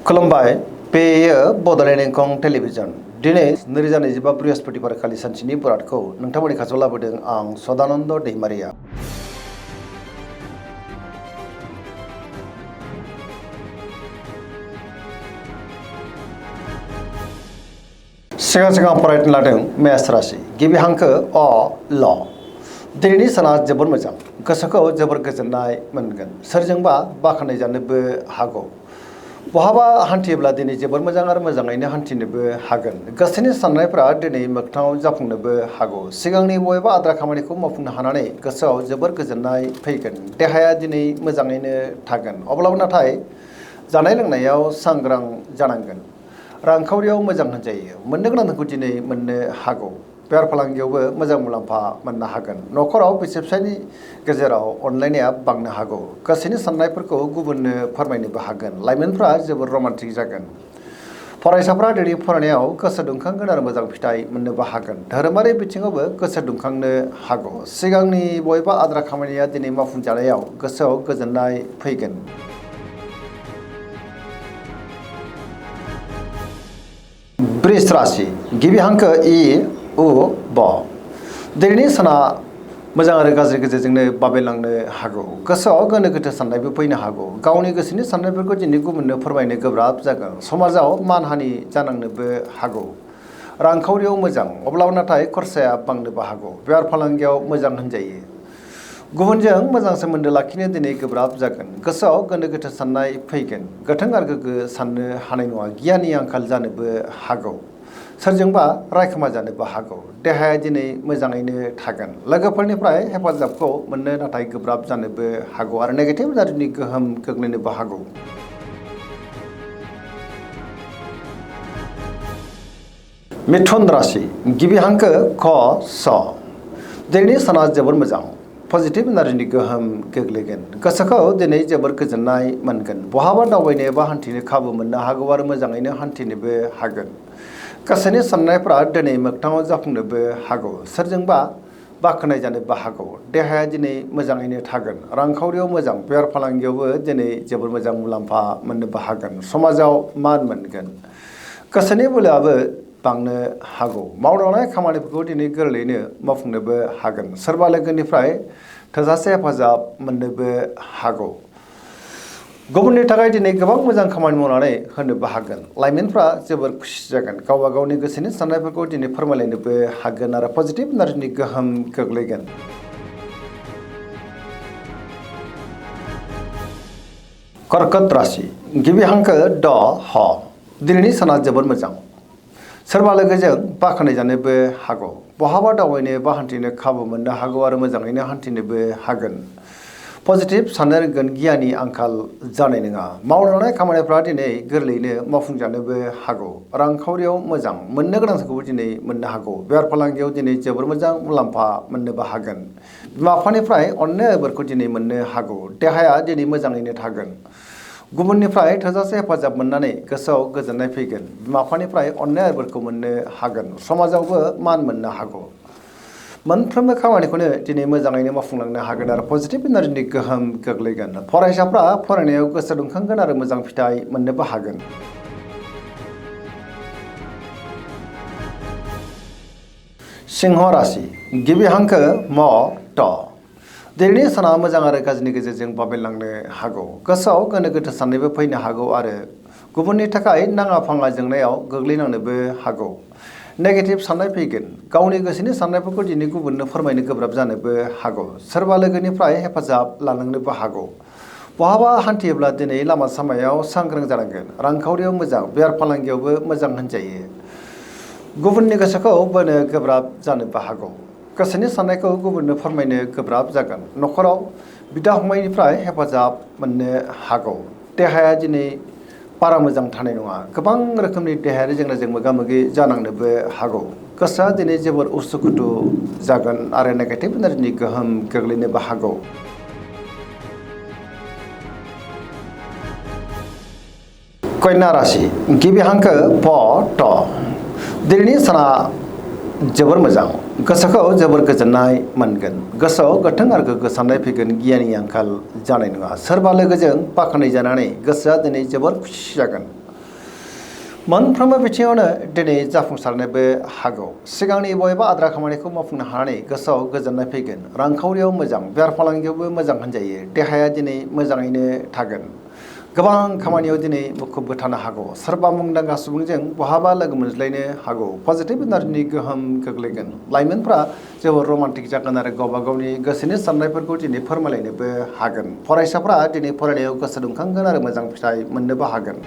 खुलुमबाय बेयो बड'लेण्ड इंखं टेलिभिजन दिनै 2025 बृहस्पतिबार खालि सानसेनि बरादखौ नोंथांमोननि खाथियाव लाबोदों आं सदानन्द दैमारिया। सिगां फरायनो लादों मेष राशि गिबि हांखो अ ल। दिनैनि साना जोबोर मोजां, गोसोखौ जोबोर गोजोननाय मोनगोन, सोरजोंबा बाख्नाय जानोबो हागौ। बहाबा हान्थियोब्ला दिनै जोबोर मोजां आरो मोजाङैनो हान्थिनोबो हागोन। गोसोनि साननायफ्रा दिनै मोगथाङाव जाफुंनोबो हागौ। सिगांनि बबेबा आद्रा खामानिखौ मावफुंनो हानानै गोसोआव जोबोर गोजोननाय फैगोन। देहाया दिनै मोजाङैनो थागोन, अब्लाबो नाथाय जानाय लोंनायाव सांग्रां जानांगोन। रांखावरियाव मोजां होनजायो, मोननो गोनांखौ दिनै मोननो हागौ। बेफार फालांगियावबो मोजां मुलाम्फा मोननो हागोन। न'खराव बिसि फिसायनि गेजेराव अनलायनाया बांनो हागौ। गोसोनि साननायफोरखौ गुबुननो फोरमायनोबो हागोन। लाइमोनफ्रा जोबोर रमान्टिक जागोन। फरायसाफ्रा दिनै फरायनायाव गोसो दुंखांगोन आरो मोजां फिथाइ मोननोबो हागोन। धोरोमारि बिथिङावबो गोसो दुंखांनो हागौ। सिगांनि बबेबा आद्रा खामानिया दिनै मावफुंजानायाव गोसोआव गोजोननाय फैगोन। वृष राशि गिबि हांखो इ उ ब। दिनैनि साना मोजां आरो गाज्रि गेजेरजोंनो बाबेलांनो हागौ। गोसोआव गोनो गोथो साननायबो फैनो हागौ। गावनि गोसोनि साननायफोरखौ दिनै गुबुननो फोरमायनो गोब्राब जागोन। समाजाव मानहानि जानांनोबो हागौ। रांखावरियाव मोजां, अब्लाबो नाथाय खरसाया बांनोबो हागौ। बेफार फालांगियाव मोजां होनजायो। गुबुनजों मोजां सोमोन्दो लाखिनो दिनै गोब्राब जागोन। गोसोआव गोनो गोथो साननाय फैगोन। गोथों आरो गोग्गो साननो हानाय नङा। गियाननि आंखाल जानोबो हागौ। सोरजोंबा रायखोमा जानोबो हागौ। देहाया दिनै मोजाङैनो थागोन। लोगोफोरनिफ्राय हेफाजाबखौ मोननो नाथाय गोब्राब जानोबो हागौ आरो नेगेटिभ एनार्जिनि गोहोम गोग्लैनोबो हागौ। मिथुन राशि गिबि हांखो ख स। दिनैनि साना जोबोर मोजां, पजिटिभ एनार्जिनि गोहोम गोग्लैगोन। गोसोखौ दिनै जोबोर गोजोननाय मोनगोन। बहाबा दावबायनो एबा हान्थिनो खाबु मोननो हागौ आरो मोजाङैनो हान्थिनोबो हागोन। गोसोनि साननायफ्रा दिनै मोगथाङाव जाफुंनोबो हागौ। सोरजोंबा बाख्नाय जानोबो हागौ। देहाया दिनै मोजाङैनो थागोन। रांखावरियाव मोजां, बेफार फालांगियावबो दिनै जोबोर मोजां मुलाम्फा मोननोबो हागोन। समाजाव मान मोनगोन। गोसोनि बोलोआबो बांनो हागौ। मावदांनाय खामानिफोरखौ दिनै गोरलैयैनो मावफुंनोबो हागोन। सोरबा लोगोनिफ्राय थोजासे हेफाजाब मोननोबो हागौ। गुबुननि थाखाय दिनै गोबां मोजां खामानि मावनानै होनोबो हागोन। लाइमोनफ्रा जोबोर खुसि जागोन। गावबा गावनि गोसोनि साननायफोरखौ दिनै फोरमायलायनोबो हागोन आरो पजिटिभ एनार्जिनि गोहोम गोग्लैगोन। कर्कट राशि गिबि हांखो ड ह। दिनैनि साना जोबोर मोजां। सोरबा लोगोजों बाख्नाय जानोबो हागौ। बहाबा दावबायनो एबा हान्थिनो खाबु मोननो हागौ आरो मोजाङैनो हान्थिनोबो हागोन। पजिटिभ साननो रोंगोन। गियाननि आंखाल जानाय नङा। मावलांनाय खामानिफ्रा दिनै गोरलैयैनो मावफुंजानोबो हागौ। रांखावरियाव मोजां, मोननो गोनांखौबो दिनै मोननो हागौ। बेफार फालांगियाव दिनै जोबोर मोजां मुलाम्फा मोननोबो हागोन। बिमा बिफानिफ्राय अननाय बोरखौ दिनै मोननो हागौ। देहाया दिनै मोजाङैनो थागोन। गुबुननिफ्राय थोजासे हेफाजाब मोननानै गोसोआव गोजोननाय फैगोन। बिमा बिफानिफ्राय अननाय बोरखौ मोननो हागोन। समाजावबो मान मोननो हागौ। मोनफ्रोमबो खामानिखौनो दिनै मोजाङैनो मावफुंलांनो हागोन आरो पजिटिभ एनार्जिनि गोहोम गोग्लैगोन। फरायसाफ्रा फरायनायाव गोसो दुंखांगोन आरो मोजां फिथाइ मोननोबो हागोन। सिंह राशि गिबि हांखो म ट। दिनैनि साना मोजां आरो गाज्रिनि गेजेरजों बाबेलांनो हागौ। गोसोआव गोनो गोथो साननायबो फैनो हागौ आरो गुबुननि थाखाय नाङा फाङा जेंनायाव गोग्लैनांनोबो हागौ। नेगेटिभ साननाय फैगोन। गावनि गोसोनि साननायफोरखौ दिनै गुबुननो फोरमायनो गोब्राब जानोबो हागौ। सोरबा लोगोनिफ्राय हेफाजाब लानांनोबो हागौ। बहाबा हान्थियोब्ला दिनै लामा सामायाव सांग्रां जानांगोन। रांखावरियाव मोजां, बेफार फालांगियावबो मोजां होनजायो। गुबुननि गोसोखौ बोनो गोब्राब जानोबो हागौ। गोसोनि साननायखौ गुबुननो फोरमायनो गोब्राब जागोन। न'खराव बिदा फंबायनिफ्राय हेफाजाब मोननो हागौ। देहाया दिनै बारा मोजां थानाय नङा। गोबां रोखोमनि देहायारि जेंनाजों मोगा मोगि जानांनोबो हागौ। गोसोआ दिनै जोबोर उसुखुथु जागोन आरो नेगेटिभ एनार्जिनि गोहोम गोग्लैनोबो हागौ। कन्या राशि गिबि हांखो प ट। दिनैनि साना जोबोर मोजां। गोसोखौ जोबोर गोजोननाय मोनगोन। गोसोआव गोथों आरो गोग्गो साननाय फैगोन। गियाननि आंखाल जानाय नङा। सोरबा लोगोजों बाख्नाय जानानै गोसोआ दिनै जोबोर खुसि जागोन। मोनफ्रोमबो बिथिङावनो दिनै जाफुंसारनोबो हागौ। सिगांनि बबेबा आद्रा खामानिखौ मावफुंनो हानानै गोसोआव गोजोननाय फैगोन। रांखावरियाव मोजां, बेफार फालांगियावबो मोजां होनजायो। देहाया दिनै मोजाङैनो थागोन। गोबां खामानियाव दिनै मुखुबबो थानो हागौ। सोरबा मुंदांखा सुबुंजों बहाबा लोगो मोनज्लायनो हागौ। पजिटिभ एनार्जिनि गोहोम गोग्लैगोन। लाइमोनफ्रा जोबोर रमान्टिक जागोन आरो गावबा गावनि गोसोनि साननायफोरखौ दिनै फोरमायलायनोबो हागोन। फरायसाफ्रा दिनै फरायनायाव गोसो दुंखांगोन आरो मोजां फिथाइ मोननोबो हागोन।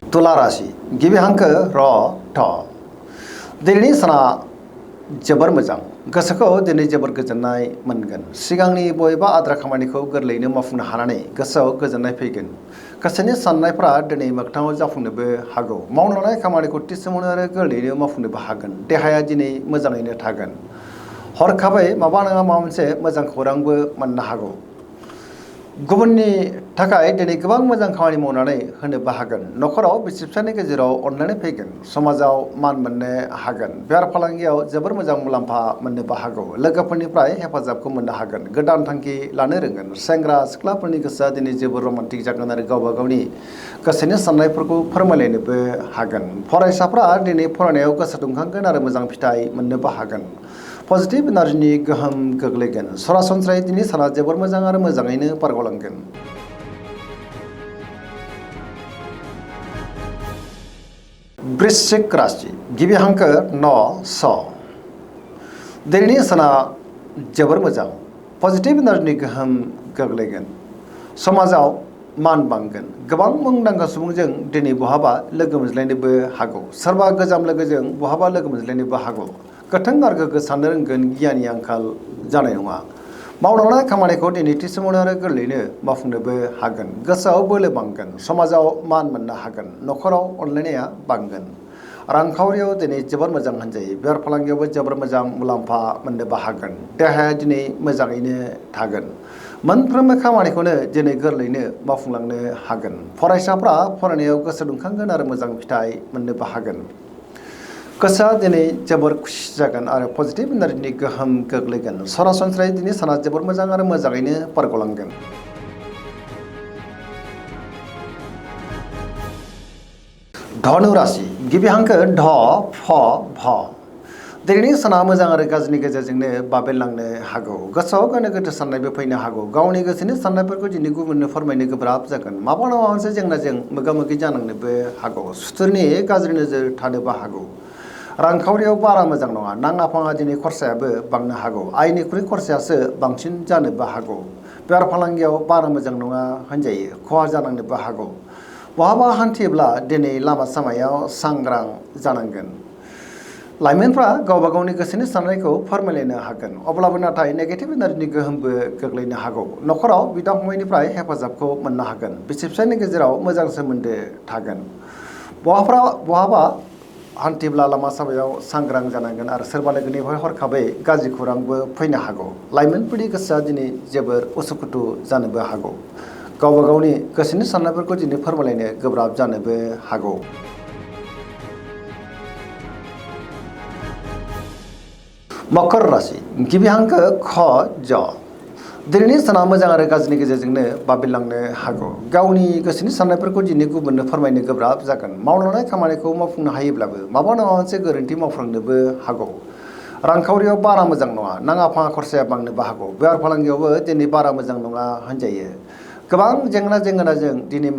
तुला राशि गिबि हांखो र थ। दिनैनि साना जोबोर मोजां। गोसोखौ दिनै जोबोर गोजोननाय मोनगोन। सिगांनि बबेबा आद्रा खामानिखौ गोरलैयैनो मावफुंनो हानानै गोसोआव गोजोननाय फैगोन। गोसोनि साननायफ्रा दिनै मोगथाङाव जाफुंनोबो हागौ। मावनो लानाय खामानिखौ थि समावनो आरो गोरलैयैनो मावफुंनोबो हागोन। देहाया दिनै मोजाङैनो थागोन। हरखाबै माबा नङा माबा मोनसे मोजां खौरांबो मोननो हागौ। गुबुननि थाखाय दिनै गोबां मोजां खामानि मावनानै होनोबो हागोन। न'खराव बिसि फिसायनि गेजेराव अनलायनाय फैगोन। समाजाव मान मोननो हागोन। बेफार फालांगियाव जोबोर मोजां मुलाम्फा मोननोबो हागौ। लोगोफोरनिफ्राय हेफाजाबखौ मोननो हागोन। गोदान थांखि लानो रोंगोन। सेंग्रा सिख्लाफोरनि गोसोआ दिनै जोबोर रमान्टिक जागोन आरो गावबा गावनि गोसोनि साननायफोरखौ फोरमायलायनोबो हागोन। फरायसाफ्रा दिनै फरायनायाव गोसो दुंखांगोन आरो मोजां फिथाइ मोननोबो हागोन। पजिटिभ एनार्जिनि गोहोम गोग्लैगोन। सरासनस्रायै दिनै साना जोबोर मोजां आरो मोजाङैनो बारग'लांगोन। वृश्चिक राशि गिबि हांखो न स। दिनैनि साना जोबोर मोजां। पजिटिभ एनार्जिनि गोहोम गोग्लैगोन। समाजाव मान बांगोन। गोबां मुंदांखा सुबुंजों दिनै बहाबा लोगो मोनज्लायनोबो हागौ। सोरबा गोजाम लोगोजों बहाबा लोगो मोनज्लायनोबो हागौ। गोथों आरो गोग्गो साननो रोंगोन। गियाननि आंखाल जानाय नङा। मावनो लानाय खामानिखौ दिनै थि समावनो आरो गोरलैयैनो मावफुंनोबो हागोन। गोसोआव बोलो बांगोन। समाजाव मान मोननो हागोन। न'खराव अनलायनाया बांगोन। रांखावरियाव दिनै जोबोर मोजां होनजायो। बेफार फालांगियावबो जोबोर मोजां मुलाम्फा मोननोबो हागोन। देहाया दिनै मोजाङैनो थागोन। मोनफ्रोमबो खामानिखौनो दिनै गोरलैयैनो मावफुंलांनो हागोन। फरायसाफ्रा फरायनायाव गोसो दुंखांगोन आरो मोजां फिथाइ मोननोबो हागोन। गोसोआ दिनै जोबोर खुसि जागोन आरो पजिटिभ एनार्जिनि गोहोम गोग्लैगोन। सरासनस्रायै दिनै साना जोबोर मोजां आरो मोजाङैनो बारग'लांगोन। धनु राशि गिबि हांखो ध फ भ। दिनैनि साना मोजां आरो गाज्रिनि गेजेरजोंनो बाबेनलांनो हागौ। गोसोआव गोनो गोथो साननायबो फैनो हागौ। गावनि गोसोनि साननायफोरखौ दिनै गुबुननो फोरमायनो गोब्राब जागोन। माबा नङा मोनसे जेंनाजों मोगा मोगि जानांनोबो हागौ। सुथुरनि गाज्रि नोजोर थानोबो हागौ। रांखावरियाव बारा मोजां नङा। नाङा फाङा दिनै खरसायाबो बांनो हागौ। आयनिख्रुइ खरसायासो बांसिन जानोबो हागौ। बेफार फालांगियाव बारा मोजां नङा होनजायो। खहा जानांनोबो हागौ। बहाबा हान्थियोब्ला दिनै लामा सामायाव सांग्रां जानांगोन। लाइमोनफ्रा गावबा गावनि गोसोनि साननायखौ फोरमायलायनो हागोन। अब्लाबो नाथाय नेगेटिभ एनार्जिनि गोहोमबो गोग्लैनो हागौ। न'खराव बिदा फंबायनिफ्राय हेफाजाबखौ मोननो हागोन। बिसि फिसायनि गेजेराव मोजां सोमोन्दो थागोन। बहाबा हान्थिब्ला लामा सामायाव सांग्रां जानांगोन आरो सोरबा लोगोनिफ्राय हरखाबै गाज्रि खौरांबो फैनो हागौ। लाइमोनफोरनि गोसोआ दिनै जोबोर उसुखुथु जानोबो हागौ। गावबा गावनि गोसोनि साननायफोरखौ दिनै फोरमायलायनो गोब्राब जानोबो हागौ। मकर राशि गिबि हांखो ख ज। दिनैनि साना मोजां आरो गाज्रिनि गेजेरजोंनो बाबेनलांनो हागौ। गावनि गोसोनि साननायफोरखौ दिनै गुबुननो फोरमायनो गोब्राब जागोन। मावनो लानाय खामानिखौ मावफुंनो हायोब्लाबो माबा नङा मोनसे गोरोन्थि मावफ्लांनोबो हागौ। रांखावरियाव बारा मोजां नङा। नाङा फाङा खरसाया बांनोबो हागौ। बेफार फालांगियावबो दिनै बारा मोजां नङा होनजायो। गोबां जेंनाजों दिनै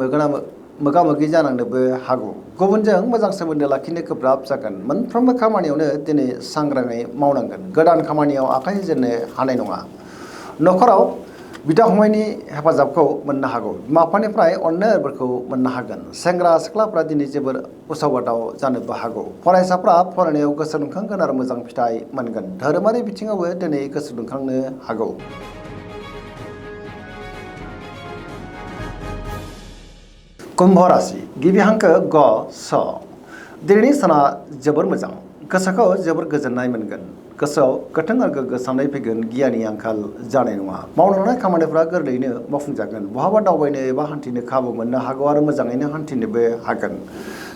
मोगा मोगि जानांनोबो हागौ। गुबुनजों मोजां सोमोन्दो लाखिनो गोब्राब जागोन। मोनफ्रोमबो खामानियावनो दिनै सांग्राङै मावनांगोन। गोदान खामानियाव आखाइ होजेननो हानाय नङा। न'खराव बिदा फंबायनि हेफाजाबखौ मोननो हागौ। बिमा बिफानिफ्राय अननाय बोरखौ मोननो हागोन। सेंग्रा सिख्लाफ्रा दिनै जोबोर उसाव बादाव जानोबो हागौ। फरायसाफ्रा फरायनायाव गोसो दुंखांगोन आरो मोजां फिथाइ मोनगोन। धोरोमारि बिथिङावबो दिनै गोसो दुंखांनो हागौ। कुम्भ राशि गिबि हांखो ग स। दिनैनि साना जोबोर मोजां। गोसोखौ जोबोर गोजोननाय मोनगोन। गोसोआव गोथों आरो गोग्गो साननाय फैगोन। गियाननि आंखाल जानाय नङा। मावनो लानाय खामानिफ्रा गोरलैयैनो मावफुंजागोन। बहाबा दावबायनो एबा हान्थिनो खाबु मोननो हागौ आरो मोजाङैनो हान्थिनोबो हागोन।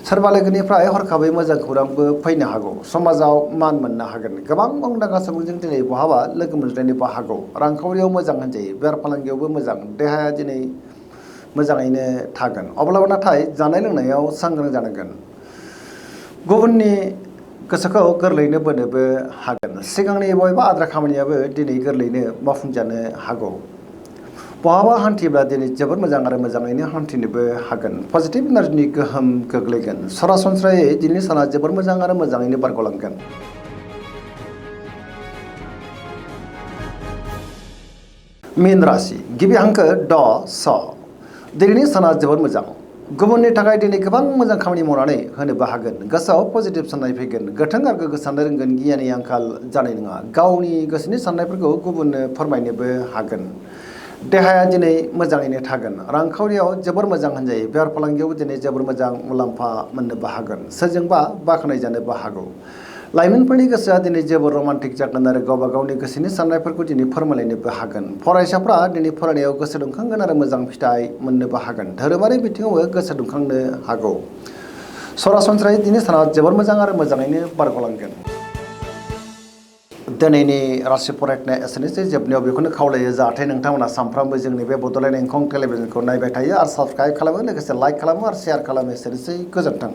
सोरबा लोगोनिफ्राय हरखाबै मोजां खौरांबो फैनो हागौ। समाजाव मान मोननो हागोन। गोबां मुंदांखा सुबुंजों दिनै बहाबा लोगो मोनज्लायनोबो हागौ। रांखावरियाव मोजां होनजायो। बेफार फालांगियावबो मोजां। देहाया दिनै मोजाङैनो थागोन अब्लाबो नाथाय जानाय लोंनायाव सांग्रां जानांगोन गुबुननि गोसोखौ गोरलैयैनो बोनोबो हागोन सिगांनि बबेबा आद्रा खामानियाबो दिनै गोरलैयैनो मावफुंजानो हागौ बहाबा हान्थिब्ला दिनै जोबोद मोजां आरो मोजाङैनो हान्थिनोबो हागोन पजिटिभ एनार्जिनि गोहोम गोग्लैगोन सरासनस्रायै दिनैनि साना जोबोद मोजां आरो मोजाङैनो बारग'लांगोन मीन राशि गिबि हांखो ड स दिनैनि साना जोबोद मोजां गुबुननि थाखाय दिनै गोबां मोजां खामानि मावनानै होनोबो हागोन गोसोआव पजिटिभ साननाय फैगोन गोथों आरो गोग्गो साननो रोंगोन गियाननि आंखाल जानाय नङा गावनि गोसोनि साननायफोरखौ गुबुननो फोरमायनोबो हागोन देहाया दिनै मोजाङैनो थागोन रांखावरियाव जोबोर मोजां होनजायो बेफार फालांगियावबो दिनै जोबोर मोजां मुलाम्फा मोननोबो हागोन सोरजोंबा बाख्नाय जानोबो हागौ लाइमोनफोरनि गोसोआ दिनै जोबोर रमान्टिक जागोन आरो गावबा गावनि गोसोनि साननायफोरखौ दिनै फोरमायलायनोबो हागोन फरायसाफ्रा दिनै फरायनायाव गोसो दुंखांगोन आरो मोजां फिथाइ मोननोबो हागोन धोरोमारि बिथिङावबो गोसो दुंखांनो हागौ सरासनस्रायै दिनै साना जोबोर मोजां आरो मोजाङैनो बारग'लांगोन दिनैनि राशि फरायनाय एसेनोसै जोबनायाव बेखौनो खावलायो जाहाथे नोंथांमोना सानफ्रामबो जोंनि बे बड'लेण्ड इंखं टेलिभिजनखौ नायबाय थायो आरो साबस्क्राइब खालामो लोगोसे लाइक खालामो आरो शेयार खालामो एसेनोसै गोजोन्थों